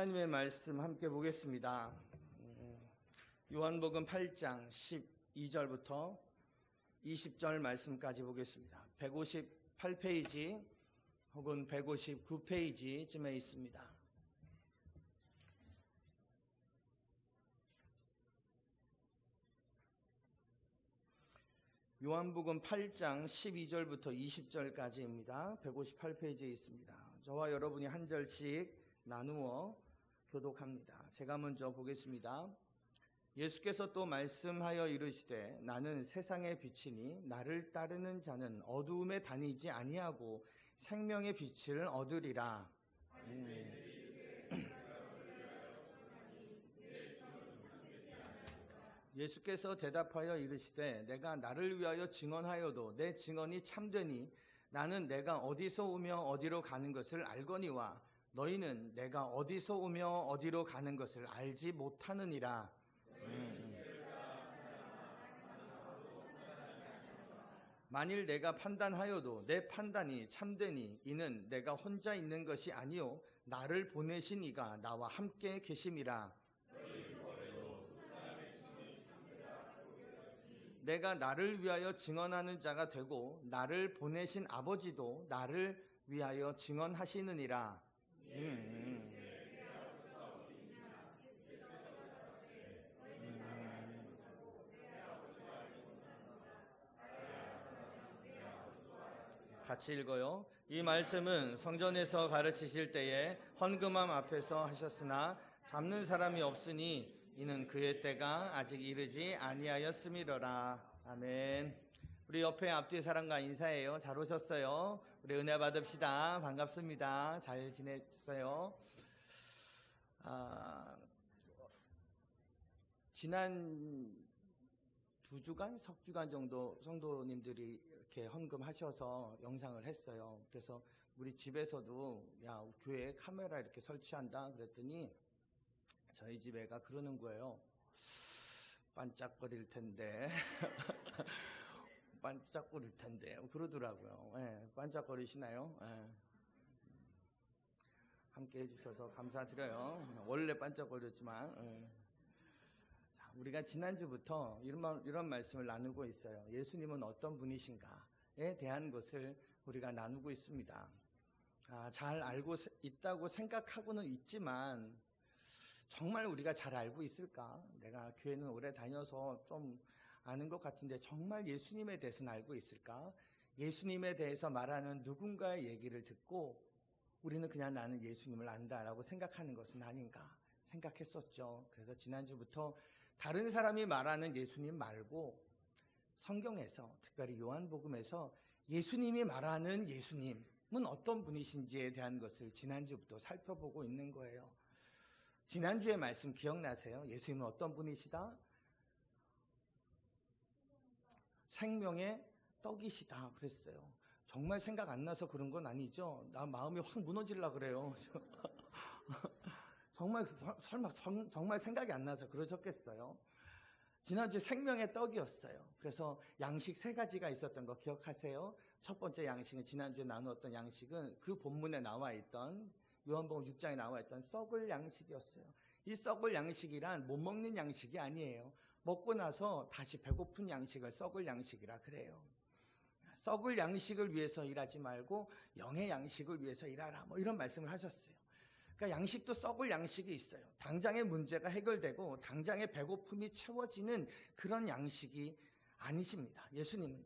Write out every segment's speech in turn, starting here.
하나님의 말씀 함께 보겠습니다. 요한복음 8장 12절부터 20절 말씀까지 보겠습니다. 158페이지 혹은 159페이지쯤에 있습니다. 요한복음 8장 12절부터 20절까지입니다. 158페이지에 있습니다. 저와 여러분이 한 절씩 나누어 교독합니다. 제가 먼저 보겠습니다. 예수께서 또 말씀하여 이르시되 나는 세상의 빛이니 나를 따르는 자는 어두움에 다니지 아니하고 생명의 빛을 얻으리라. 예수께서 대답하여 이르시되 내가 나를 위하여 증언하여도 내 증언이 참되니 나는 내가 어디서 오며 어디로 가는 것을 알거니와 너희는 내가 어디서 오며 어디로 가는 것을 알지 못하느니라. 만일 내가 판단하여도 내 판단이 참되니 이는 내가 혼자 있는 것이 아니요 나를 보내신 이가 나와 함께 계심이라. 내가 나를 위하여 증언하는 자가 되고 나를 보내신 아버지도 나를 위하여 증언하시느니라. 같이 읽어요. 이 말씀은 성전에서 가르치실 때에 헌금함 앞에서 하셨으나 잡는 사람이 없으니 이는 그의 때가 아직 이르지 아니하였음이로라. 아멘. 우리 옆에 앞뒤 사람과 인사해요. 잘 오셨어요. 우리 은혜 받읍시다. 반갑습니다. 잘 지냈어요? 지난 2주간, 석주간 정도 성도님들이 이렇게 헌금하셔서 영상을 했어요. 그래서 우리 집에서도 야, 교회에 카메라 이렇게 설치한다 그랬더니 저희 집 애가 그러는 거예요. 반짝거릴 텐데 반짝거릴 텐데 그러더라고요. 네, 반짝거리시나요? 네. 함께 해주셔서 감사드려요. 원래 반짝거렸지만 자, 우리가 지난주부터 이런 말씀을 나누고 있어요. 예수님은 어떤 분이신가에 대한 것을 우리가 나누고 있습니다. 잘 알고 있다고 생각하고는 있지만 정말 우리가 잘 알고 있을까? 내가 교회는 오래 다녀서 좀 아는 것 같은데 정말 예수님에 대해서는 알고 있을까? 예수님에 대해서 말하는 누군가의 얘기를 듣고 우리는 그냥 나는 예수님을 안다라고 생각하는 것은 아닌가 생각했었죠. 그래서 지난주부터 다른 사람이 말하는 예수님 말고 성경에서 특별히 요한복음에서 예수님이 말하는 예수님은 어떤 분이신지에 대한 것을 지난주부터 살펴보고 있는 거예요. 지난주의 말씀 기억나세요? 예수님은 어떤 분이시다? 생명의 떡이시다 그랬어요. 정말 생각 안 나서 그런 건 아니죠? 나 마음이 확 무너지려고 그래요. 정말 정말 생각이 안 나서 그러셨겠어요? 지난주 생명의 떡이었어요. 그래서 양식 3가지가 있었던 거 기억하세요? 첫 번째 양식은 지난주에 나누었던 양식은 그 본문에 나와 있던 요한복음 6장에 나와 있던 썩을 양식이었어요. 이 썩을 양식이란 못 먹는 양식이 아니에요. 먹고 나서 다시 배고픈 양식을 썩을 양식이라 그래요. 썩을 양식을 위해서 일하지 말고 영의 양식을 위해서 일하라 뭐 이런 말씀을 하셨어요. 그러니까 양식도 썩을 양식이 있어요. 당장의 문제가 해결되고 당장의 배고픔이 채워지는 그런 양식이 아니십니다. 예수님은요.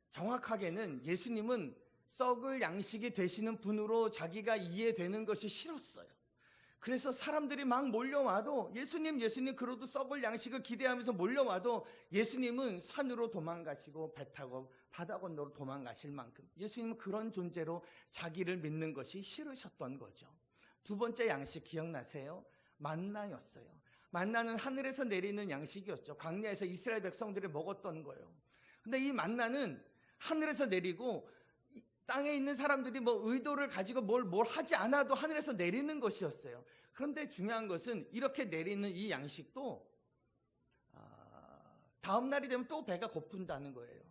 정확하게는 예수님은 썩을 양식이 되시는 분으로 자기가 이해되는 것이 싫었어요. 그래서 사람들이 막 몰려와도 예수님 그러도 썩을 양식을 기대하면서 몰려와도 예수님은 산으로 도망가시고 배 타고 바다 건너로 도망가실 만큼 예수님은 그런 존재로 자기를 믿는 것이 싫으셨던 거죠. 2번째 양식 기억나세요? 만나였어요. 만나는 하늘에서 내리는 양식이었죠. 광야에서 이스라엘 백성들이 먹었던 거예요. 근데 이 만나는 하늘에서 내리고 땅에 있는 사람들이 뭐 의도를 가지고 뭘 하지 않아도 하늘에서 내리는 것이었어요. 그런데 중요한 것은 이렇게 내리는 이 양식도 다음 날이 되면 또 배가 고픈다는 거예요.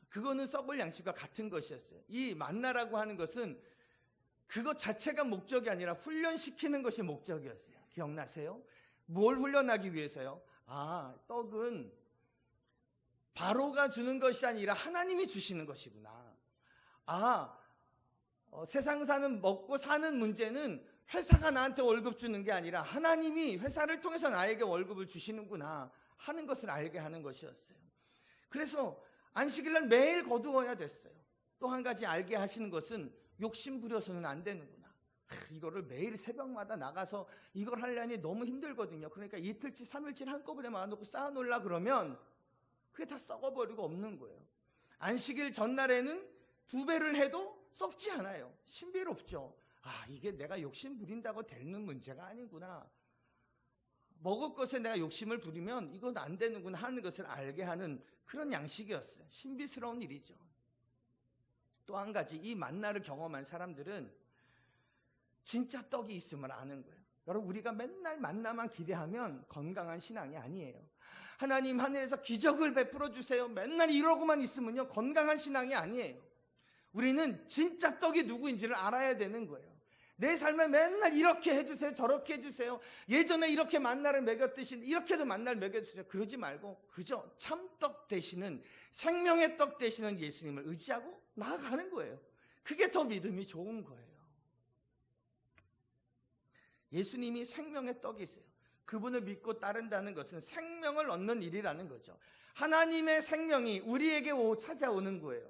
그거는 썩을 양식과 같은 것이었어요. 이 만나라고 하는 것은 그것 자체가 목적이 아니라 훈련시키는 것이 목적이었어요. 기억나세요? 뭘 훈련하기 위해서요? 떡은 바로가 주는 것이 아니라 하나님이 주시는 것이구나. 세상 사는 먹고 사는 문제는 회사가 나한테 월급 주는 게 아니라 하나님이 회사를 통해서 나에게 월급을 주시는구나 하는 것을 알게 하는 것이었어요. 그래서 안식일날 매일 거두어야 됐어요. 또 한 가지 알게 하시는 것은 욕심 부려서는 안 되는구나. 이거를 매일 새벽마다 나가서 이걸 하려니 너무 힘들거든요. 그러니까 이틀치 3일치 한꺼번에 막아놓고 쌓아놓으려 그러면 그게 다 썩어버리고 없는 거예요. 안식일 전날에는 2배를 해도 썩지 않아요. 신비롭죠. 이게 내가 욕심 부린다고 되는 문제가 아니구나. 먹을 것에 내가 욕심을 부리면 이건 안 되는구나 하는 것을 알게 하는 그런 양식이었어요. 신비스러운 일이죠. 또 한 가지, 이 만나를 경험한 사람들은 진짜 떡이 있음을 아는 거예요. 여러분, 우리가 맨날 만나만 기대하면 건강한 신앙이 아니에요. 하나님 하늘에서 기적을 베풀어 주세요. 맨날 이러고만 있으면요, 건강한 신앙이 아니에요. 우리는 진짜 떡이 누구인지를 알아야 되는 거예요. 내 삶에 맨날 이렇게 해주세요, 저렇게 해주세요. 예전에 이렇게 만나를 먹였듯이 이렇게도 만나를 먹여주세요. 그러지 말고 그저 참떡 되시는, 생명의 떡 되시는 예수님을 의지하고 나아가는 거예요. 그게 더 믿음이 좋은 거예요. 예수님이 생명의 떡이 있어요. 그분을 믿고 따른다는 것은 생명을 얻는 일이라는 거죠. 하나님의 생명이 우리에게 찾아오는 거예요.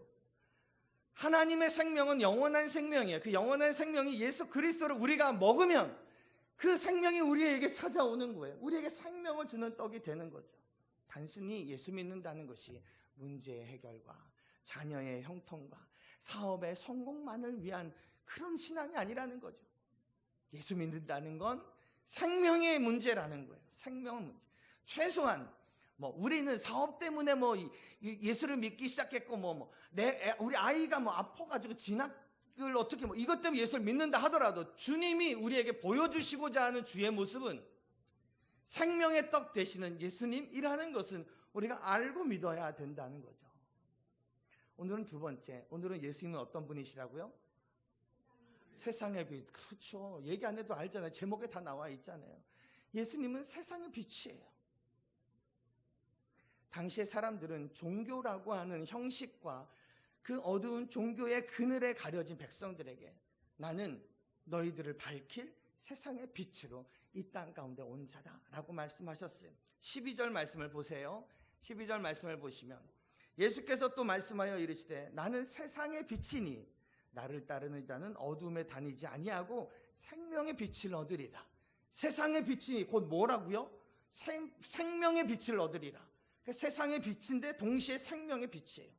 하나님의 생명은 영원한 생명이에요. 그 영원한 생명이 예수 그리스도를 우리가 먹으면 그 생명이 우리에게 찾아오는 거예요. 우리에게 생명을 주는 떡이 되는 거죠. 단순히 예수 믿는다는 것이 문제의 해결과 자녀의 형통과 사업의 성공만을 위한 그런 신앙이 아니라는 거죠. 예수 믿는다는 건 생명의 문제라는 거예요. 생명의 문제. 최소한 우리는 사업 때문에 예수를 믿기 시작했고 우리 아이가 아파가지고 진학을 어떻게 이것 때문에 예수를 믿는다 하더라도 주님이 우리에게 보여주시고자 하는 주의 모습은 생명의 떡 되시는 예수님이라는 것은 우리가 알고 믿어야 된다는 거죠. 오늘은 두 번째, 오늘은 예수님은 어떤 분이시라고요? 세상의 빛. 그렇죠. 얘기 안 해도 알잖아요. 제목에 다 나와 있잖아요. 예수님은 세상의 빛이에요. 당시의 사람들은 종교라고 하는 형식과 그 어두운 종교의 그늘에 가려진 백성들에게 나는 너희들을 밝힐 세상의 빛으로 이 땅 가운데 온 자다라고 말씀하셨어요. 12절 말씀을 보세요. 12절 말씀을 보시면 예수께서 또 말씀하여 이르시되 나는 세상의 빛이니 나를 따르는 자는 어둠에 다니지 아니하고 생명의 빛을 얻으리라. 세상의 빛이 곧 뭐라고요? 생명의 빛을 얻으리라. 세상의 빛인데 동시에 생명의 빛이에요.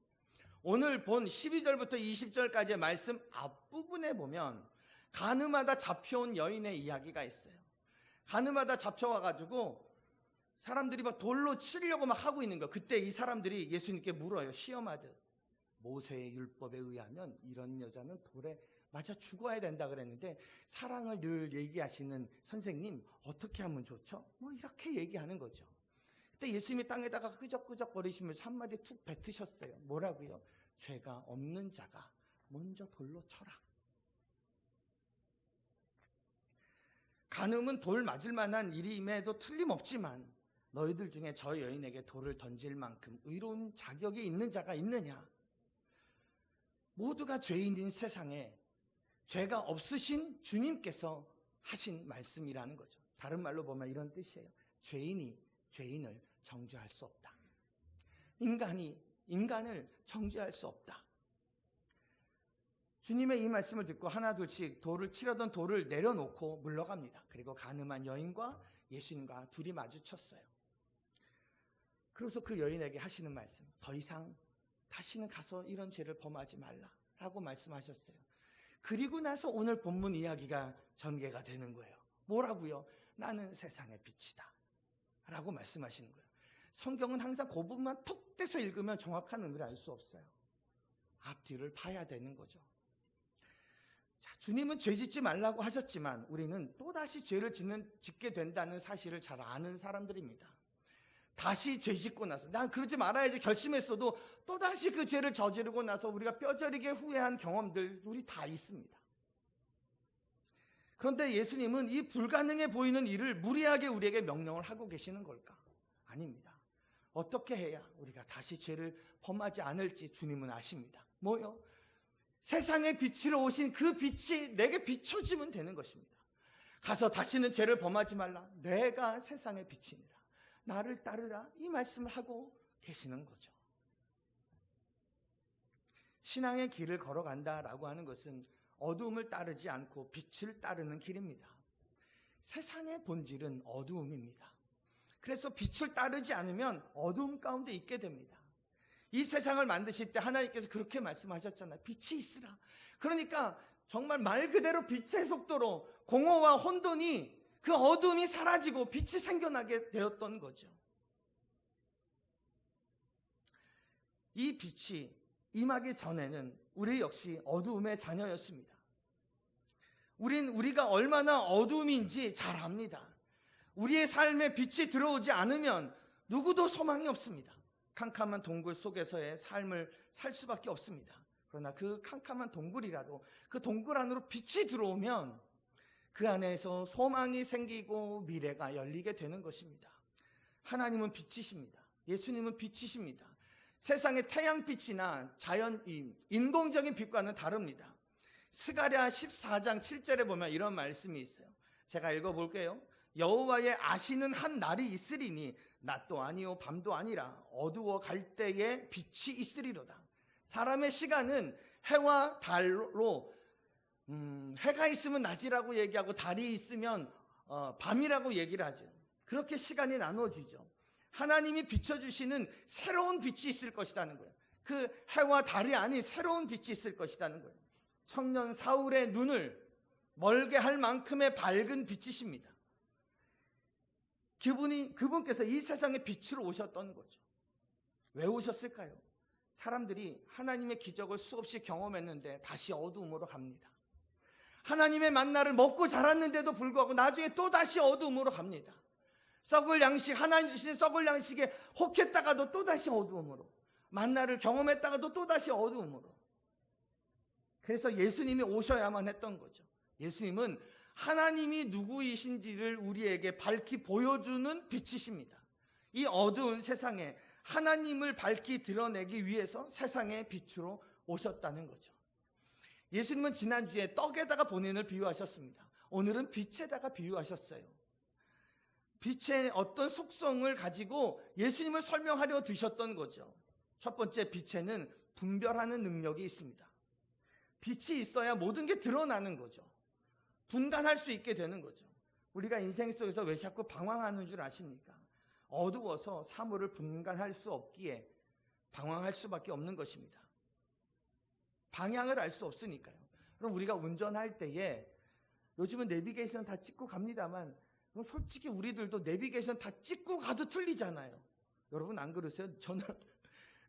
오늘 본 12절부터 20절까지의 말씀 앞부분에 보면 가늠하다 잡혀온 여인의 이야기가 있어요. 가늠하다 잡혀와가지고 사람들이 돌로 치려고 하고 있는 거예요. 그때 이 사람들이 예수님께 물어요. 시험하듯. 모세의 율법에 의하면 이런 여자는 돌에 맞아 죽어야 된다 그랬는데 사랑을 늘 얘기하시는 선생님 어떻게 하면 좋죠? 이렇게 얘기하는 거죠. 그때 예수님이 땅에다가 끄적끄적 거리시면서 한마디 툭 뱉으셨어요. 뭐라고요? 죄가 없는 자가 먼저 돌로 쳐라. 간음은 돌 맞을 만한 일임에도 틀림없지만 너희들 중에 저 여인에게 돌을 던질 만큼 의로운 자격이 있는 자가 있느냐? 모두가 죄인인 세상에 죄가 없으신 주님께서 하신 말씀이라는 거죠. 다른 말로 보면 이런 뜻이에요. 죄인이 죄인을 정죄할 수 없다. 인간이 인간을 정죄할 수 없다. 주님의 이 말씀을 듣고 하나둘씩 돌을 치려던 돌을 내려놓고 물러갑니다. 그리고 간음한 여인과 예수님과 둘이 마주쳤어요. 그래서 그 여인에게 하시는 말씀, 더 이상 다시는 가서 이런 죄를 범하지 말라라고 말씀하셨어요. 그리고 나서 오늘 본문 이야기가 전개가 되는 거예요. 뭐라고요? 나는 세상의 빛이다 라고 말씀하시는 거예요. 성경은 항상 그 부분만 톡 떼서 읽으면 정확한 의미를 알 수 없어요. 앞뒤를 봐야 되는 거죠. 자, 주님은 죄 짓지 말라고 하셨지만 우리는 또다시 죄를 짓게 된다는 사실을 잘 아는 사람들입니다. 다시 죄 짓고 나서 난 그러지 말아야지 결심했어도 또다시 그 죄를 저지르고 나서 우리가 뼈저리게 후회한 경험들 우리 다 있습니다. 그런데 예수님은 이 불가능해 보이는 일을 무리하게 우리에게 명령을 하고 계시는 걸까? 아닙니다. 어떻게 해야 우리가 다시 죄를 범하지 않을지 주님은 아십니다. 뭐요? 세상의 빛으로 오신 그 빛이 내게 비춰지면 되는 것입니다. 가서 다시는 죄를 범하지 말라. 내가 세상의 빛이니라. 나를 따르라. 이 말씀을 하고 계시는 거죠. 신앙의 길을 걸어간다라고 하는 것은 어두움을 따르지 않고 빛을 따르는 길입니다. 세상의 본질은 어두움입니다. 그래서 빛을 따르지 않으면 어두움 가운데 있게 됩니다. 이 세상을 만드실 때 하나님께서 그렇게 말씀하셨잖아요. 빛이 있으라. 그러니까 정말 말 그대로 빛의 속도로 공허와 혼돈이, 그 어두움이 사라지고 빛이 생겨나게 되었던 거죠. 이 빛이 임하기 전에는 우리 역시 어두움의 자녀였습니다. 우리가 얼마나 어두움인지 잘 압니다. 우리의 삶에 빛이 들어오지 않으면 누구도 소망이 없습니다. 캄캄한 동굴 속에서의 삶을 살 수밖에 없습니다. 그러나 그 캄캄한 동굴이라도 그 동굴 안으로 빛이 들어오면 그 안에서 소망이 생기고 미래가 열리게 되는 것입니다. 하나님은 빛이십니다. 예수님은 빛이십니다. 세상의 태양빛이나 인공적인 빛과는 다릅니다. 스가랴 14장 7절에 보면 이런 말씀이 있어요. 제가 읽어볼게요. 여호와의 아시는 한 날이 있으리니 낮도 아니요 밤도 아니라 어두워 갈 때에 빛이 있으리로다. 사람의 시간은 해와 달로 해가 있으면 낮이라고 얘기하고 달이 있으면 밤이라고 얘기를 하죠. 그렇게 시간이 나눠지죠. 하나님이 비춰주시는 새로운 빛이 있을 것이라는 거예요. 그 해와 달이 아닌 새로운 빛이 있을 것이라는 거예요. 청년 사울의 눈을 멀게 할 만큼의 밝은 빛이십니다. 그분께서 이 세상에 빛으로 오셨던 거죠. 왜 오셨을까요? 사람들이 하나님의 기적을 수없이 경험했는데 다시 어두움으로 갑니다. 하나님의 만나를 먹고 자랐는데도 불구하고 나중에 또 다시 어두움으로 갑니다. 썩을 양식, 하나님 주신 썩을 양식에 혹했다가도 또다시 어두움으로, 만나를 경험했다가도 또다시 어두움으로. 그래서 예수님이 오셔야만 했던 거죠. 예수님은 하나님이 누구이신지를 우리에게 밝히 보여주는 빛이십니다. 이 어두운 세상에 하나님을 밝히 드러내기 위해서 세상의 빛으로 오셨다는 거죠. 예수님은 지난주에 떡에다가 본인을 비유하셨습니다. 오늘은 빛에다가 비유하셨어요. 빛의 어떤 속성을 가지고 예수님을 설명하려 드셨던 거죠. 첫 번째, 빛에는 분별하는 능력이 있습니다. 빛이 있어야 모든 게 드러나는 거죠. 분간할 수 있게 되는 거죠. 우리가 인생 속에서 왜 자꾸 방황하는 줄 아십니까? 어두워서 사물을 분간할 수 없기에 방황할 수밖에 없는 것입니다. 방향을 알 수 없으니까요. 그럼 우리가 운전할 때에 요즘은 내비게이션 다 찍고 갑니다만 솔직히 우리들도 내비게이션 다 찍고 가도 틀리잖아요. 여러분 안 그러세요? 저는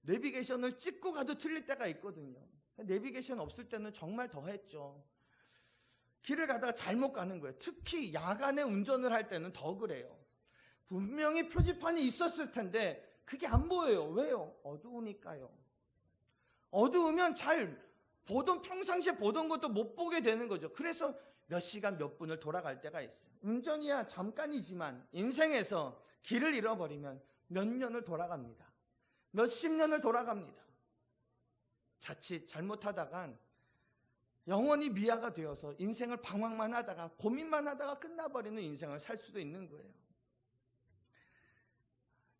내비게이션을 찍고 가도 틀릴 때가 있거든요. 내비게이션 없을 때는 정말 더 했죠. 길을 가다가 잘못 가는 거예요. 특히 야간에 운전을 할 때는 더 그래요. 분명히 표지판이 있었을 텐데 그게 안 보여요. 왜요? 어두우니까요. 어두우면 평상시에 보던 것도 못 보게 되는 거죠. 그래서 몇 시간 몇 분을 돌아갈 때가 있어요. 운전이야 잠깐이지만 인생에서 길을 잃어버리면 몇 년을 돌아갑니다. 몇십 년을 돌아갑니다. 자칫 잘못하다간 영원히 미아가 되어서 인생을 방황만 하다가 고민만 하다가 끝나버리는 인생을 살 수도 있는 거예요.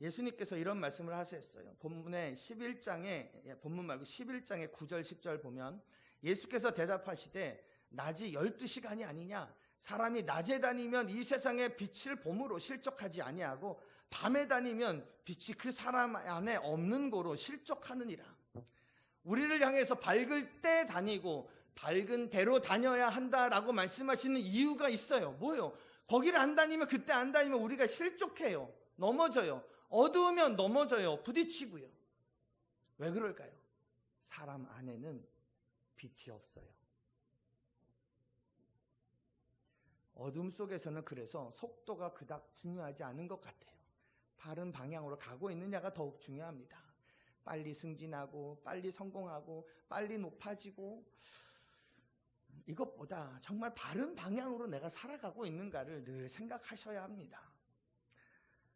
예수님께서 이런 말씀을 하셨어요. 본문의 11장에, 본문 말고 11장의 9절 10절 보면 예수께서 대답하시되 낮이 12시간이 아니냐? 사람이 낮에 다니면 이 세상의 빛을 봄으로 실족하지 아니하고 밤에 다니면 빛이 그 사람 안에 없는 고로 실족하느니라. 우리를 향해서 밝을 때 다니고 밝은 대로 다녀야 한다라고 말씀하시는 이유가 있어요. 뭐예요? 거기를 안 다니면, 그때 안 다니면 우리가 실족해요. 넘어져요. 어두우면 넘어져요. 부딪히고요. 왜 그럴까요? 사람 안에는 빛이 없어요. 어둠 속에서는 그래서 속도가 그닥 중요하지 않은 것 같아요. 바른 방향으로 가고 있느냐가 더욱 중요합니다. 빨리 승진하고 빨리 성공하고 빨리 높아지고 이것보다 정말 바른 방향으로 내가 살아가고 있는가를 늘 생각하셔야 합니다.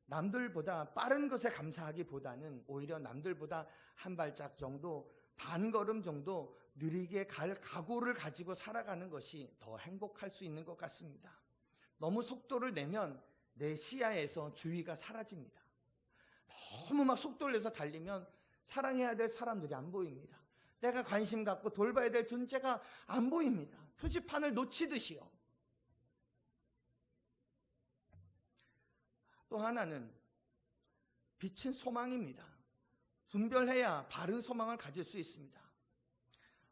남들보다 빠른 것에 감사하기보다는 오히려 남들보다 한 발짝 정도, 반 걸음 정도 느리게 갈 각오를 가지고 살아가는 것이 더 행복할 수 있는 것 같습니다. 너무 속도를 내면 내 시야에서 주의가 사라집니다. 너무 막 속도를 내서 달리면 사랑해야 될 사람들이 안 보입니다. 내가 관심 갖고 돌봐야 될 존재가 안 보입니다. 표지판을 놓치듯이요. 또 하나는 빛은 소망입니다. 분별해야 바른 소망을 가질 수 있습니다.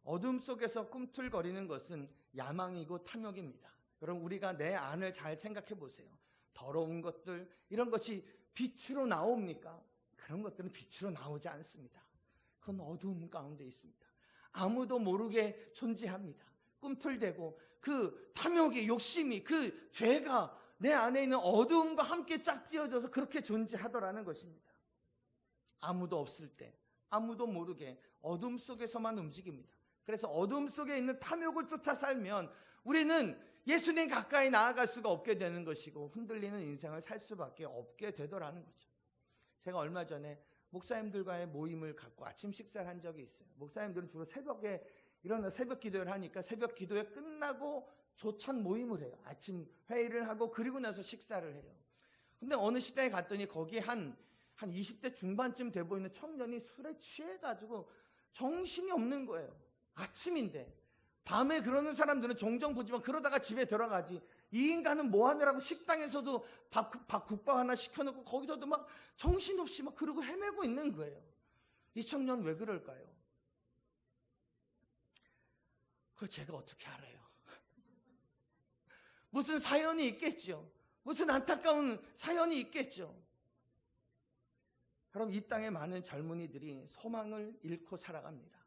어둠 속에서 꿈틀거리는 것은 야망이고 탐욕입니다. 여러분, 우리가 내 안을 잘 생각해 보세요. 더러운 것들, 이런 것이 빛으로 나옵니까? 그런 것들은 빛으로 나오지 않습니다. 그건 어두움 가운데 있습니다. 아무도 모르게 존재합니다. 꿈틀대고 그 탐욕이, 욕심이, 그 죄가 내 안에 있는 어두움과 함께 짝지어져서 그렇게 존재하더라는 것입니다. 아무도 없을 때, 아무도 모르게 어둠 속에서만 움직입니다. 그래서 어둠 속에 있는 탐욕을 쫓아 살면 우리는 예수님 가까이 나아갈 수가 없게 되는 것이고 흔들리는 인생을 살 수밖에 없게 되더라는 거죠. 제가 얼마 전에 목사님들과의 모임을 갖고 아침 식사를 한 적이 있어요. 목사님들은 주로 새벽에 일어나 새벽 기도를 하니까 새벽 기도회 끝나고 조찬 모임을 해요. 아침 회의를 하고 그리고 나서 식사를 해요. 근데 어느 시대에 갔더니 거기에 한 20대 중반쯤 돼 보이는 청년이 술에 취해가지고 정신이 없는 거예요. 아침인데. 밤에 그러는 사람들은 종종 보지만 그러다가 집에 들어가지. 이 인간은 뭐 하느라고 식당에서도 국밥 하나 시켜놓고 거기서도 막 정신없이 막 그러고 헤매고 있는 거예요. 이 청년 왜 그럴까요? 그걸 제가 어떻게 알아요? 무슨 사연이 있겠죠. 무슨 안타까운 사연이 있겠죠. 여러분, 이 땅에 많은 젊은이들이 소망을 잃고 살아갑니다.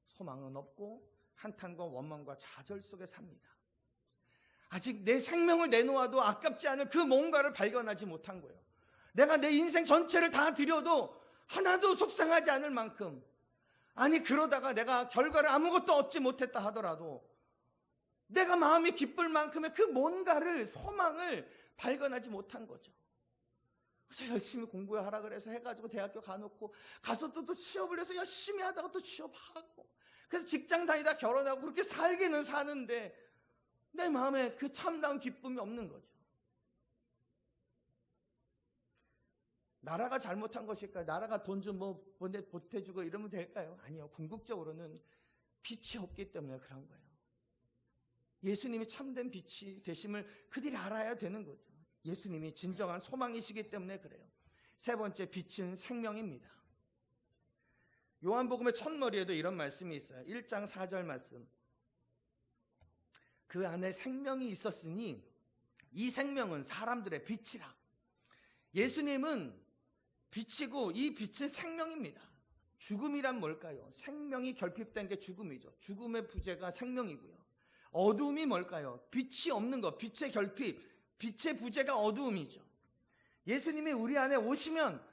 소망은 없고 한탄과 원망과 좌절 속에 삽니다. 아직 내 생명을 내놓아도 아깝지 않을 그 뭔가를 발견하지 못한 거예요. 내가 내 인생 전체를 다 드려도 하나도 속상하지 않을 만큼, 아니 그러다가 내가 결과를 아무것도 얻지 못했다 하더라도 내가 마음이 기쁠 만큼의 그 뭔가를, 소망을 발견하지 못한 거죠. 그래서 열심히 공부하라 그래서 해가지고 대학교 가놓고 가서 또 취업을 해서 열심히 하다가 또 취업하고, 그래서 직장 다니다 결혼하고 그렇게 살기는 사는데 내 마음에 그 참다운 기쁨이 없는 거죠. 나라가 잘못한 것일까요? 나라가 돈 좀 보태주고 이러면 될까요? 아니요. 궁극적으로는 빛이 없기 때문에 그런 거예요. 예수님이 참된 빛이 되심을 그들이 알아야 되는 거죠. 예수님이 진정한 소망이시기 때문에 그래요. 세 번째, 빛은 생명입니다. 요한복음의 첫머리에도 이런 말씀이 있어요. 1장 4절 말씀. 그 안에 생명이 있었으니 이 생명은 사람들의 빛이라. 예수님은 빛이고 이 빛은 생명입니다. 죽음이란 뭘까요? 생명이 결핍된 게 죽음이죠. 죽음의 부재가 생명이고요. 어두움이 뭘까요? 빛이 없는 것, 빛의 결핍, 빛의 부재가 어두움이죠. 예수님이 우리 안에 오시면,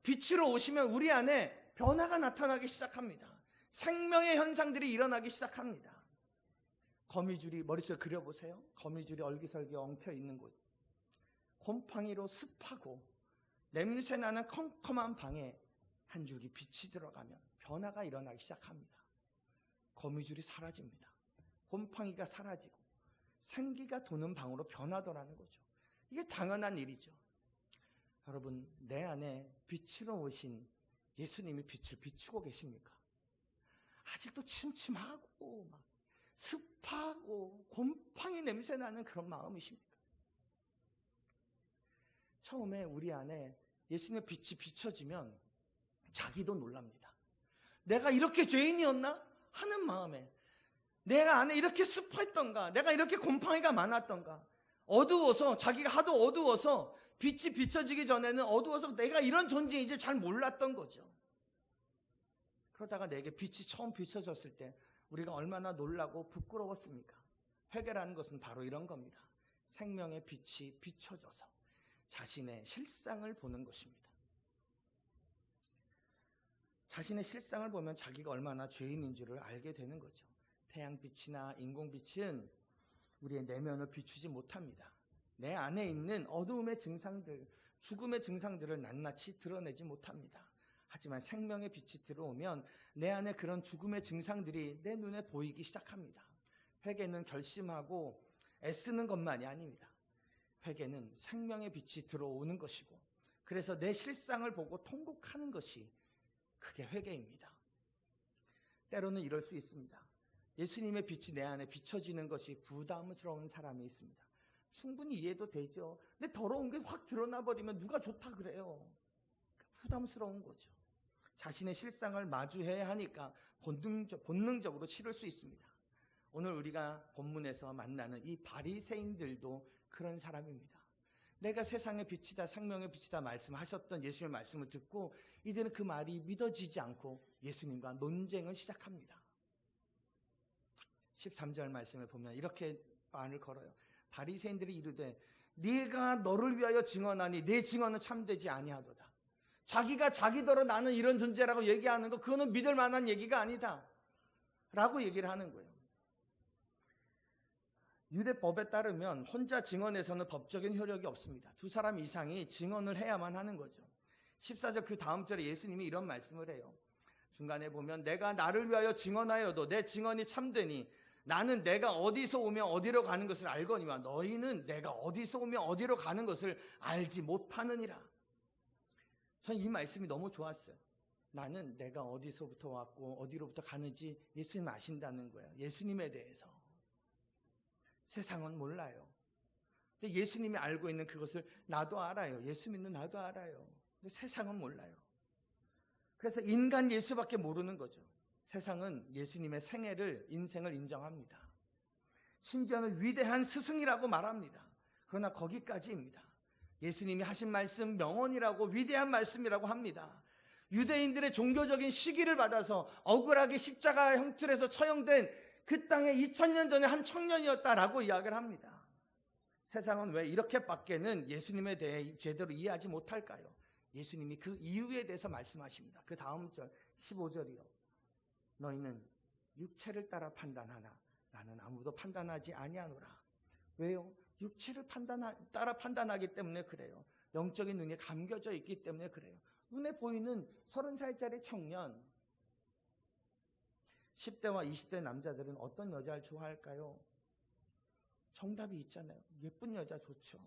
빛으로 오시면 우리 안에 변화가 나타나기 시작합니다. 생명의 현상들이 일어나기 시작합니다. 거미줄이, 머릿속에 그려보세요. 거미줄이 얼기설기 엉켜 있는 곳. 곰팡이로 습하고 냄새나는 컴컴한 방에 한 줄기 빛이 들어가면 변화가 일어나기 시작합니다. 거미줄이 사라집니다. 곰팡이가 사라지고 생기가 도는 방으로 변하더라는 거죠. 이게 당연한 일이죠. 여러분, 내 안에 빛으로 오신 예수님이 빛을 비추고 계십니까? 아직도 침침하고 막 습하고 곰팡이 냄새 나는 그런 마음이십니까? 처음에 우리 안에 예수님의 빛이 비춰지면 자기도 놀랍니다. 내가 이렇게 죄인이었나? 하는 마음에, 내가 안에 이렇게 습했던가? 내가 이렇게 곰팡이가 많았던가? 어두워서, 자기가 하도 어두워서 빛이 비춰지기 전에는 어두워서 내가 이런 존재인지 잘 몰랐던 거죠. 그러다가 내게 빛이 처음 비춰졌을 때 우리가 얼마나 놀라고 부끄러웠습니까? 회개라는 것은 바로 이런 겁니다. 생명의 빛이 비춰져서 자신의 실상을 보는 것입니다. 자신의 실상을 보면 자기가 얼마나 죄인인 줄을 알게 되는 거죠. 태양빛이나 인공빛은 우리의 내면을 비추지 못합니다. 내 안에 있는 어두움의 증상들, 죽음의 증상들을 낱낱이 드러내지 못합니다. 하지만 생명의 빛이 들어오면 내 안에 그런 죽음의 증상들이 내 눈에 보이기 시작합니다. 회개는 결심하고 애쓰는 것만이 아닙니다. 회개는 생명의 빛이 들어오는 것이고, 그래서 내 실상을 보고 통곡하는 것이 그게 회개입니다. 때로는 이럴 수 있습니다. 예수님의 빛이 내 안에 비춰지는 것이 부담스러운 사람이 있습니다. 충분히 이해도 되죠. 근데 더러운 게 확 드러나 버리면 누가 좋다 그래요. 부담스러운 거죠. 자신의 실상을 마주해야 하니까 본능적으로 싫을 수 있습니다. 오늘 우리가 본문에서 만나는 이 바리새인들도 그런 사람입니다. 내가 세상의 빛이다, 생명의 빛이다 말씀하셨던 예수님의 말씀을 듣고 이들은 그 말이 믿어지지 않고 예수님과 논쟁을 시작합니다. 13절 말씀에 보면 이렇게 말을 걸어요. 바리새인들이 이르되 네가 너를 위하여 증언하니 네 증언은 참되지 아니하도다. 자기가 자기더러 나는 이런 존재라고 얘기하는 거, 그거는 믿을 만한 얘기가 아니다 라고 얘기를 하는 거예요. 유대법에 따르면 혼자 증언해서는 법적인 효력이 없습니다. 두 사람 이상이 증언을 해야만 하는 거죠. 14절 그 다음 절에 예수님이 이런 말씀을 해요. 중간에 보면 내가 나를 위하여 증언하여도 내 증언이 참되니 나는 내가 어디서 오며 어디로 가는 것을 알거니와 너희는 내가 어디서 오며 어디로 가는 것을 알지 못하느니라. 전 이 말씀이 너무 좋았어요. 나는 내가 어디서부터 왔고 어디로부터 가는지 예수님 아신다는 거예요. 예수님에 대해서. 세상은 몰라요. 근데 예수님이 알고 있는 그것을 나도 알아요. 예수 믿는 나도 알아요. 근데 세상은 몰라요. 그래서 인간 예수밖에 모르는 거죠. 세상은 예수님의 생애를, 인생을 인정합니다. 심지어는 위대한 스승이라고 말합니다. 그러나 거기까지입니다. 예수님이 하신 말씀 명언이라고, 위대한 말씀이라고 합니다. 유대인들의 종교적인 시기를 받아서 억울하게 십자가 형틀에서 처형된 그 땅에 2000년 전에 한 청년이었다라고 이야기를 합니다. 세상은 왜 이렇게밖에는 예수님에 대해 제대로 이해하지 못할까요? 예수님이 그 이유에 대해서 말씀하십니다. 그 다음 절 15절이요. 너희는 육체를 따라 판단하나 나는 아무도 판단하지 아니하노라. 왜요? 육체를 따라 판단하기 때문에 그래요. 영적인 눈이 감겨져 있기 때문에 그래요. 눈에 보이는 30살짜리 청년, 10대와 20대 남자들은 어떤 여자를 좋아할까요? 정답이 있잖아요. 예쁜 여자 좋죠.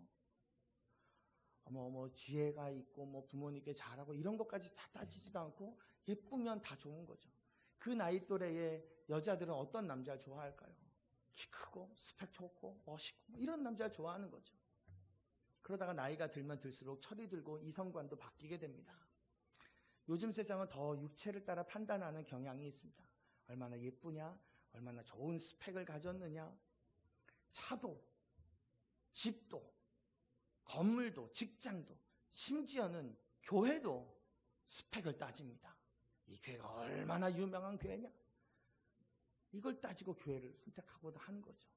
지혜가 있고 부모님께 잘하고 이런 것까지 다 따지지도 않고 예쁘면 다 좋은 거죠. 그 나이 또래의 여자들은 어떤 남자를 좋아할까요? 키 크고 스펙 좋고 멋있고 이런 남자를 좋아하는 거죠. 그러다가 나이가 들면 들수록 철이 들고 이성관도 바뀌게 됩니다. 요즘 세상은 더 육체를 따라 판단하는 경향이 있습니다. 얼마나 예쁘냐, 얼마나 좋은 스펙을 가졌느냐, 차도, 집도, 건물도, 직장도, 심지어는 교회도 스펙을 따집니다. 이 교회가 얼마나 유명한 교회냐? 이걸 따지고 교회를 선택하고도 하는 거죠.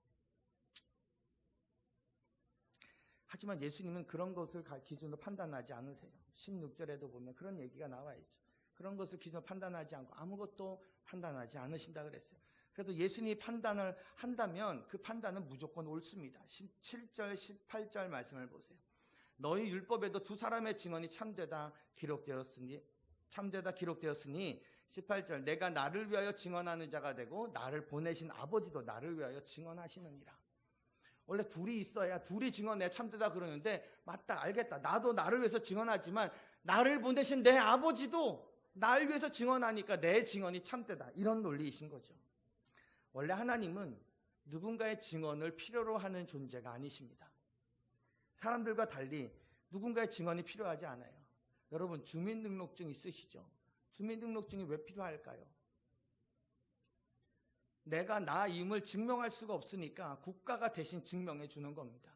하지만 예수님은 그런 것을 기준으로 판단하지 않으세요. 16절에도 보면 그런 얘기가 나와 있죠. 그런 것을 기준으로 판단하지 않고 아무것도 판단하지 않으신다 그랬어요. 그래도 예수님이 판단을 한다면 그 판단은 무조건 옳습니다. 17절, 18절 말씀을 보세요. 너희 율법에도 두 사람의 증언이 참되다 기록되었으니 18절 내가 나를 위하여 증언하는 자가 되고 나를 보내신 아버지도 나를 위하여 증언하시느니라. 원래 둘이 있어야 둘이 증언해 참되다 그러는데 맞다 알겠다 나도 나를 위해서 증언하지만 나를 보내신 내 아버지도 나를 위해서 증언하니까 내 증언이 참되다 이런 논리이신 거죠. 원래 하나님은 누군가의 증언을 필요로 하는 존재가 아니십니다. 사람들과 달리 누군가의 증언이 필요하지 않아요. 여러분 주민등록증 있으시죠? 주민등록증이 왜 필요할까요? 내가 나임을 증명할 수가 없으니까 국가가 대신 증명해 주는 겁니다.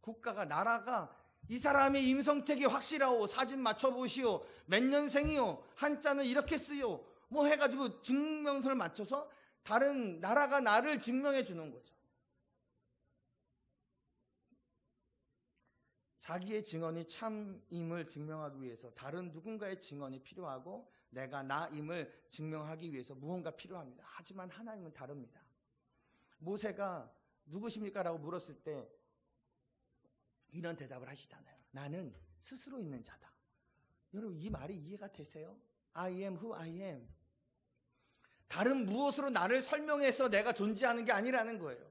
국가가, 나라가 이 사람의 임성택이 확실하오, 사진 맞춰보시오, 몇 년생이오, 한자는 이렇게 쓰요 해가지고 증명서를 맞춰서 다른 나라가 나를 증명해 주는 거죠. 자기의 증언이 참임을 증명하기 위해서 다른 누군가의 증언이 필요하고 내가 나임을 증명하기 위해서 무언가 필요합니다. 하지만 하나님은 다릅니다. 모세가 누구십니까? 라고 물었을 때 이런 대답을 하시잖아요. 나는 스스로 있는 자다. 여러분, 이 말이 이해가 되세요? I am who I am. 다른 무엇으로 나를 설명해서 내가 존재하는 게 아니라는 거예요.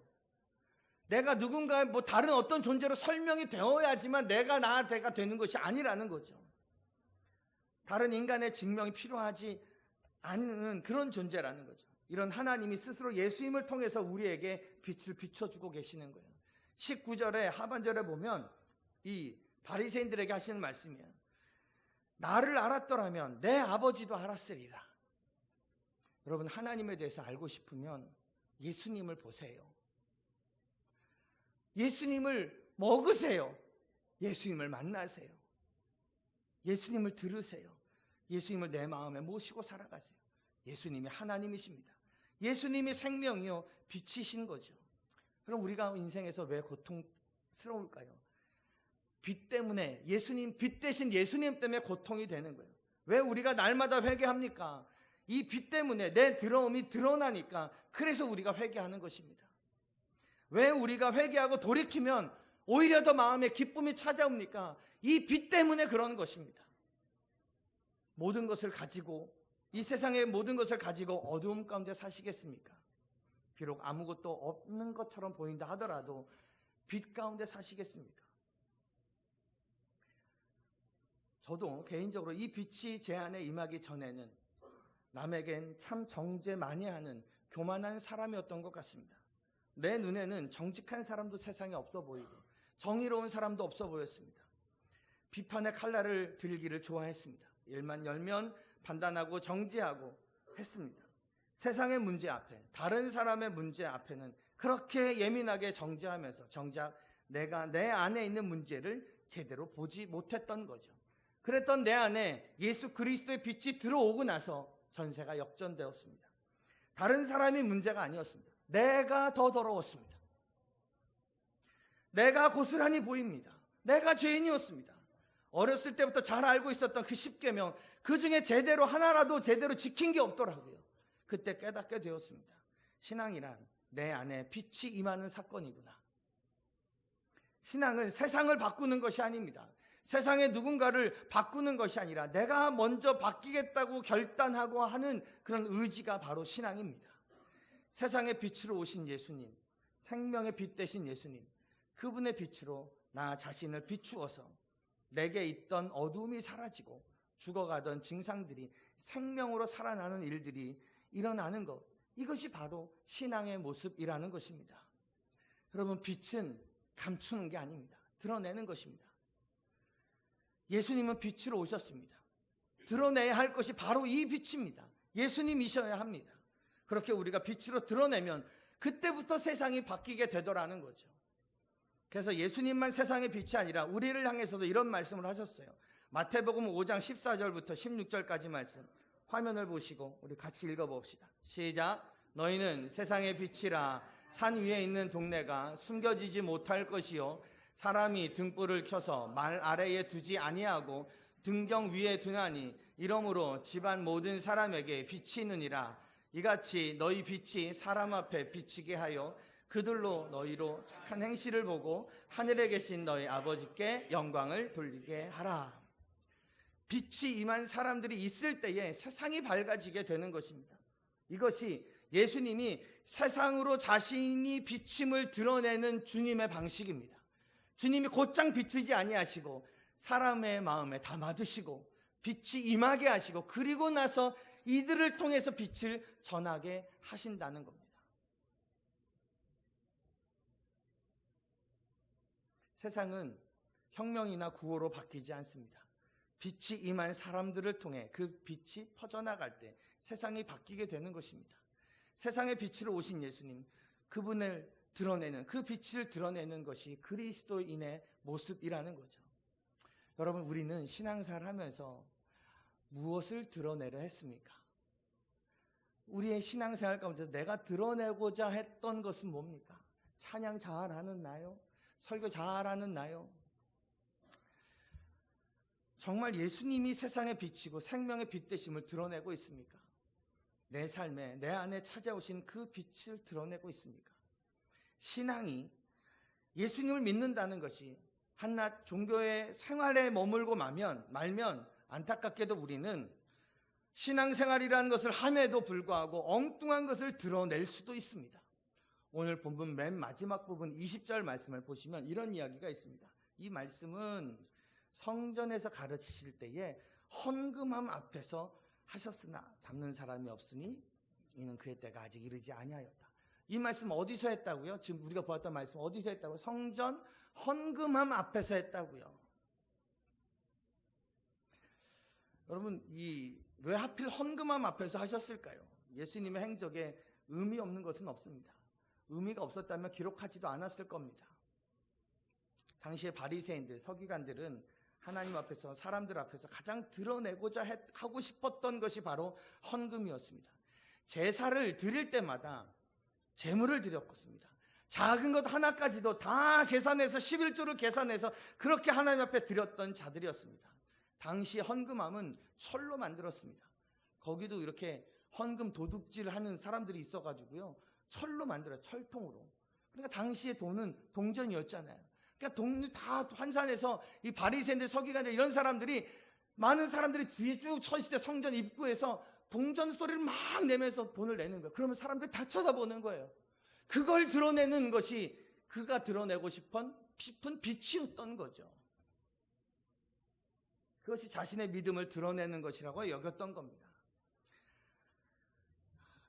내가 누군가의 다른 어떤 존재로 설명이 되어야지만 내가 나가 되는 것이 아니라는 거죠. 다른 인간의 증명이 필요하지 않은 그런 존재라는 거죠. 이런 하나님이 스스로 예수님을 통해서 우리에게 빛을 비춰주고 계시는 거예요. 19절에 하반절에 보면 이 바리새인들에게 하시는 말씀이에요. 나를 알았더라면 내 아버지도 알았으리라. 여러분, 하나님에 대해서 알고 싶으면 예수님을 보세요. 예수님을 먹으세요. 예수님을 만나세요. 예수님을 들으세요. 예수님을 내 마음에 모시고 살아가세요. 예수님이 하나님이십니다. 예수님이 생명이요 빛이신 거죠. 그럼 우리가 인생에서 왜 고통스러울까요? 빛 때문에, 빛 대신 예수님 때문에 고통이 되는 거예요. 왜 우리가 날마다 회개합니까? 이 빛 때문에 내 더러움이 드러나니까, 그래서 우리가 회개하는 것입니다. 왜 우리가 회개하고 돌이키면 오히려 더 마음에 기쁨이 찾아옵니까? 이 빛 때문에 그런 것입니다. 모든 것을 가지고, 이 세상의 모든 것을 가지고 어두움 가운데 사시겠습니까? 비록 아무것도 없는 것처럼 보인다 하더라도 빛 가운데 사시겠습니까? 저도 개인적으로 이 빛이 제 안에 임하기 전에는 남에겐 참 정죄 많이 하는 교만한 사람이었던 것 같습니다. 내 눈에는 정직한 사람도 세상에 없어 보이고 정의로운 사람도 없어 보였습니다. 비판의 칼날을 들기를 좋아했습니다. 일만 열면 판단하고 정죄하고 했습니다. 세상의 문제 앞에, 다른 사람의 문제 앞에는 그렇게 예민하게 정죄하면서 정작 내가 내 안에 있는 문제를 제대로 보지 못했던 거죠. 그랬던 내 안에 예수 그리스도의 빛이 들어오고 나서 전세가 역전되었습니다. 다른 사람이 문제가 아니었습니다. 내가 더 더러웠습니다. 내가 고스란히 보입니다. 내가 죄인이었습니다. 어렸을 때부터 잘 알고 있었던 그 10계명, 그 중에 제대로 하나라도 제대로 지킨 게 없더라고요. 그때 깨닫게 되었습니다. 신앙이란 내 안에 빛이 임하는 사건이구나. 신앙은 세상을 바꾸는 것이 아닙니다. 세상의 누군가를 바꾸는 것이 아니라 내가 먼저 바뀌겠다고 결단하고 하는 그런 의지가 바로 신앙입니다. 세상의 빛으로 오신 예수님, 생명의 빛 되신 예수님, 그분의 빛으로 나 자신을 비추어서 내게 있던 어두움이 사라지고 죽어가던 증상들이 생명으로 살아나는 일들이 일어나는 것, 이것이 바로 신앙의 모습이라는 것입니다. 여러분, 빛은 감추는 게 아닙니다. 드러내는 것입니다. 예수님은 빛으로 오셨습니다. 드러내야 할 것이 바로 이 빛입니다. 예수님이셔야 합니다. 그렇게 우리가 빛으로 드러내면 그때부터 세상이 바뀌게 되더라는 거죠. 그래서 예수님만 세상의 빛이 아니라 우리를 향해서도 이런 말씀을 하셨어요. 마태복음 5장 14절부터 16절까지 말씀, 화면을 보시고 우리 같이 읽어봅시다. 시작. 너희는 세상의 빛이라. 산 위에 있는 동네가 숨겨지지 못할 것이요, 사람이 등불을 켜서 말 아래에 두지 아니하고 등경 위에 두나니 이러므로 집안 모든 사람에게 빛이 있느니라. 이같이 너희 빛이 사람 앞에 비치게 하여 그들로 너희로 착한 행실을 보고 하늘에 계신 너희 아버지께 영광을 돌리게 하라. 빛이 임한 사람들이 있을 때에 세상이 밝아지게 되는 것입니다. 이것이 예수님이 세상으로 자신이 비침을 드러내는 주님의 방식입니다. 주님이 곧장 비추지 아니하시고 사람의 마음에 담아두시고 빛이 임하게 하시고 그리고 나서 이들을 통해서 빛을 전하게 하신다는 겁니다. 세상은 혁명이나 구호로 바뀌지 않습니다. 빛이 임한 사람들을 통해 그 빛이 퍼져나갈 때 세상이 바뀌게 되는 것입니다. 세상의 빛으로 오신 예수님, 그분을 드러내는, 그 빛을 드러내는 것이 그리스도인의 모습이라는 거죠. 여러분, 우리는 신앙생활 하면서 무엇을 드러내려 했습니까? 우리의 신앙생활 가운데 내가 드러내고자 했던 것은 뭡니까? 찬양 잘하는 나요? 설교 잘하는 나요? 정말 예수님이 세상의 빛이고 생명의 빛 되심을 드러내고 있습니까? 내 삶에, 내 안에 찾아오신 그 빛을 드러내고 있습니까? 신앙이 예수님을 믿는다는 것이 한낱 종교의 생활에 머물고 말면 안타깝게도 우리는 신앙생활이라는 것을 함에도 불구하고 엉뚱한 것을 드러낼 수도 있습니다. 오늘 본문 맨 마지막 부분 20절 말씀을 보시면 이런 이야기가 있습니다. 이 말씀은 성전에서 가르치실 때에 헌금함 앞에서 하셨으나 잡는 사람이 없으니 이는 그의 때가 아직 이르지 아니하였다. 이 말씀 어디서 했다고요? 지금 우리가 보았던 말씀 어디서 했다고요? 성전 헌금함 앞에서 했다고요. 여러분, 왜 하필 헌금함 앞에서 하셨을까요? 예수님의 행적에 의미 없는 것은 없습니다. 의미가 없었다면 기록하지도 않았을 겁니다. 당시의 바리새인들, 서기관들은 하나님 앞에서, 사람들 앞에서 가장 드러내고자 하고 싶었던 것이 바로 헌금이었습니다. 제사를 드릴 때마다 제물을 드렸습니다. 작은 것 하나까지도 다 계산해서 11조를 계산해서 그렇게 하나님 앞에 드렸던 자들이었습니다. 당시 헌금함은 철로 만들었습니다. 거기도 이렇게 헌금 도둑질 하는 사람들이 있어가지고요, 철로 만들어요. 철통으로. 그러니까 당시의 돈은 동전이었잖아요. 그러니까 돈을 다 환산해서 이 바리새인들, 서기관들 이런 사람들이, 많은 사람들이 뒤에 쭉 서 있을 때 성전 입구에서 동전 소리를 막 내면서 돈을 내는 거예요. 그러면 사람들이 다 쳐다보는 거예요. 그걸 드러내는 것이 그가 드러내고 싶은 빛이었던 거죠. 그것이 자신의 믿음을 드러내는 것이라고 여겼던 겁니다.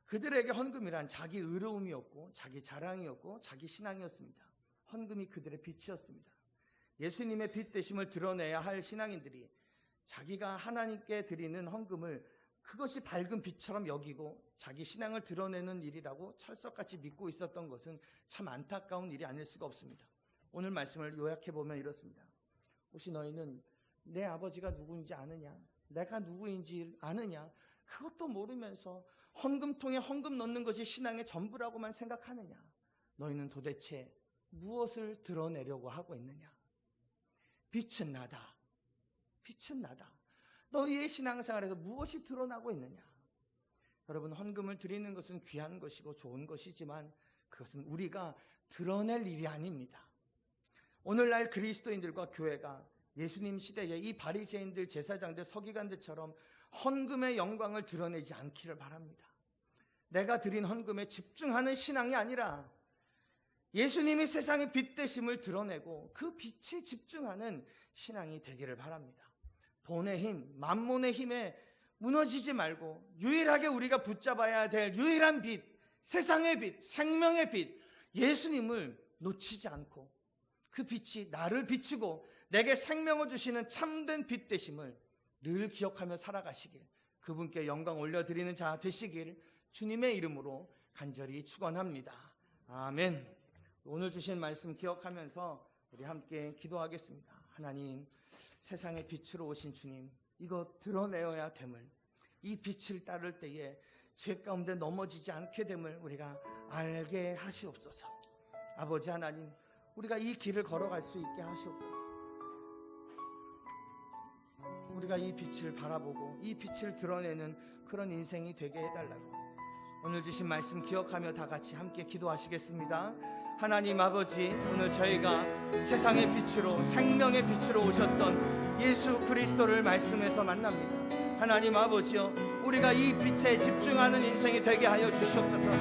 그들에게 헌금이란 자기 의로움이었고 자기 자랑이었고 자기 신앙이었습니다. 헌금이 그들의 빛이었습니다. 예수님의 빛 되심을 드러내야 할 신앙인들이 자기가 하나님께 드리는 헌금을 그것이 밝은 빛처럼 여기고 자기 신앙을 드러내는 일이라고 철석같이 믿고 있었던 것은 참 안타까운 일이 아닐 수가 없습니다. 오늘 말씀을 요약해보면 이렇습니다. 혹시 너희는 내 아버지가 누구인지 아느냐? 내가 누구인지 아느냐? 그것도 모르면서 헌금통에 헌금 넣는 것이 신앙의 전부라고만 생각하느냐? 너희는 도대체 무엇을 드러내려고 하고 있느냐? 빛은 나다. 빛은 나다. 너희의 신앙생활에서 무엇이 드러나고 있느냐? 여러분, 헌금을 드리는 것은 귀한 것이고 좋은 것이지만 그것은 우리가 드러낼 일이 아닙니다. 오늘날 그리스도인들과 교회가 예수님 시대에 이 바리새인들, 제사장들, 서기관들처럼 헌금의 영광을 드러내지 않기를 바랍니다. 내가 드린 헌금에 집중하는 신앙이 아니라 예수님이 세상의 빛 되심을 드러내고 그 빛에 집중하는 신앙이 되기를 바랍니다. 돈의 힘, 만몬의 힘에 무너지지 말고 유일하게 우리가 붙잡아야 될 유일한 빛, 세상의 빛, 생명의 빛, 예수님을 놓치지 않고 그 빛이 나를 비추고 내게 생명을 주시는 참된 빛 되심을 늘 기억하며 살아가시길, 그분께 영광 올려드리는 자 되시길 주님의 이름으로 간절히 축원합니다. 아멘. 오늘 주신 말씀 기억하면서 우리 함께 기도하겠습니다. 하나님, 세상의 빛으로 오신 주님, 이거 드러내어야 됨을, 이 빛을 따를 때에 죄 가운데 넘어지지 않게 됨을 우리가 알게 하시옵소서. 아버지 하나님, 우리가 이 길을 걸어갈 수 있게 하시옵소서. 우리가 이 빛을 바라보고 이 빛을 드러내는 그런 인생이 되게 해달라고 오늘 주신 말씀 기억하며 다 같이 함께 기도하시겠습니다. 하나님 아버지, 오늘 저희가 세상의 빛으로, 생명의 빛으로 오셨던 예수 그리스도를 말씀에서 만납니다. 하나님 아버지여, 우리가 이 빛에 집중하는 인생이 되게 하여 주시옵소서.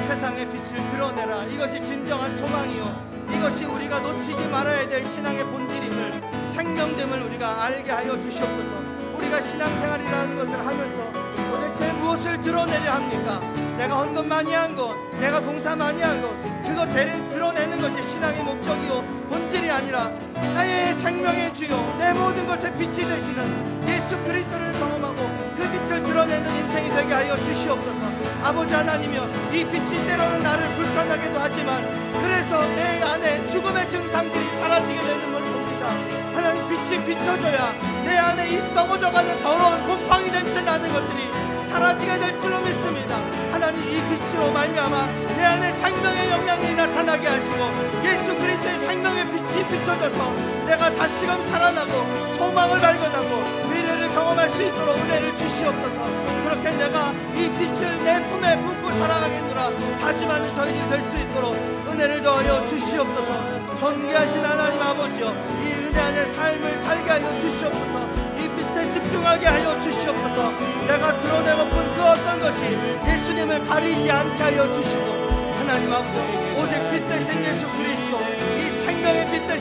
세상의 빛을 드러내라. 이것이 진정한 소망이요, 이것이 우리가 놓치지 말아야 될 신앙의 본질임을, 생명됨을 우리가 알게 하여 주시옵소서. 우리가 신앙생활이라는 것을 하면서 도대체 무엇을 드러내려 합니까? 내가 헌금 많이 한 것, 내가 봉사 많이 한 것, 그거 드러내는 것이 신앙의 목적이요 본질이 아니라 나의 생명의 주요, 내 모든 것의 빛이 되시는 예수 그리스도를 경험하고 그 빛을 드러내는 인생이 되게 하여 주시옵소서. 아버지 하나님이여, 이 빛이 때로는 나를 불편하게도 하지만 그래서 내 안에 죽음의 증상들이 사라지게 되는 걸 봅니다. 하나님, 빛이 비춰져야 내 안에 이 썩어져가는 더러운 곰팡이 냄새 나는 것들이 사라지게 될 줄로 믿습니다. 하나님, 이 빛으로 말미암아 내 안에 생명의 영향이 나타나게 하시고 예수 그리스도의 생명의 빛이 비춰져서 내가 다시금 살아나고 소망을 발견하고 경험할 수 있도록 은혜를 주시옵소서. 그렇게 내가 이 빛을 내 품에 품고 살아가겠노라 다짐하는 저희들이 될 수 있도록 은혜를 더하여 주시옵소서. 존귀하신 하나님 아버지여, 이 은혜 안에 삶을 살게 하여 주시옵소서. 이 빛에 집중하게 하여 주시옵소서. 내가 드러내고픈 그 어떤 것이 예수님을 가리지 않게 하여 주시고, 하나님 아버지 오직 빛 대신 예수 그리스도, 이 생명의 빛 대신